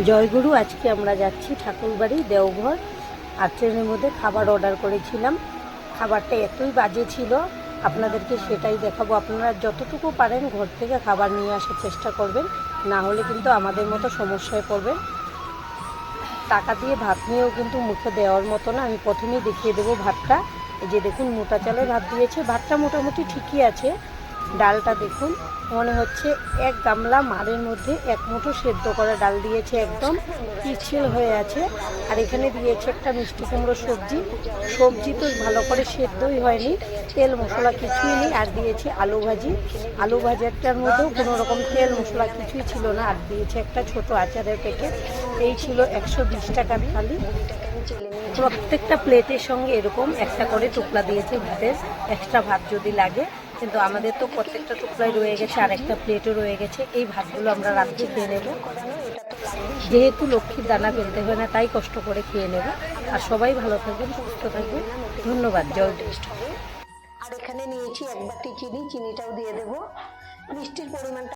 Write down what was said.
জয়গুরু। আজকে আমরা যাচ্ছি ঠাকুরবাড়ি দেওঘর। আর ট্রেনের মধ্যে খাবার অর্ডার করেছিলাম। খাবারটা এতই বাজে ছিল, আপনাদেরকে সেটাই দেখাবো। আপনারা যতটুকু পারেন ঘর থেকে খাবার নিয়ে আসার চেষ্টা করবেন, না হলে কিন্তু আমাদের মতো সমস্যায় পড়বেন। টাকা দিয়ে ভাত নিয়েও কিন্তু মুখে দেওয়ার মতো না। আমি প্রথমেই দেখিয়ে দেবো ভাতটা। এই যে দেখুন, মোটা চালের ভাত দিয়েছে। ভাতটা মোটামুটি ঠিকই আছে। ডালটা দেখুন, মনে হচ্ছে এক গামলা মাড়ের মধ্যে এক মুঠো সেদ্ধ করা ডাল দিয়েছে, একদম পিচ্ছিল হয়ে আছে। আর এখানে দিয়েছে একটা মিষ্টি কুমড়ো সবজি। সবজি তো ভালো করে সেদ্ধই হয়নি, তেল মশলা কিছুই নেই। আর দিয়েছে আলু ভাজি। আলু ভাজাটার মধ্যেও কোনো রকম তেল মশলা কিছুই ছিল না। আর দিয়েছে একটা ছোট আচারের প্যাকেট। এই ছিল 120 টাকার থালি। প্রত্যেকটা প্লেটের সঙ্গে এরকম একটা করে টুকরা দিয়েছে ভাতের, এক্সট্রা ভাত যদি লাগে। কিন্তু আমাদের তো প্রত্যেকটা টুকরাই রয়ে গেছে, আর একটা প্লেটও রয়ে গেছে। এই ভাতগুলো আমরা রাত্রে খেয়ে নেব। যেহেতু লক্ষ্মীর দানা ফেলতে হয় না, তাই কষ্ট করে খেয়ে নেব। আর সবাই ভালো থাকবেন, সুস্থ থাকবেন। ধন্যবাদ। জয় টেস্ট হবে। আর এখানে নিয়েছি এক বাটি চিনি, চিনিটাও দিয়ে দেবো। মিষ্টির পরিমাণটা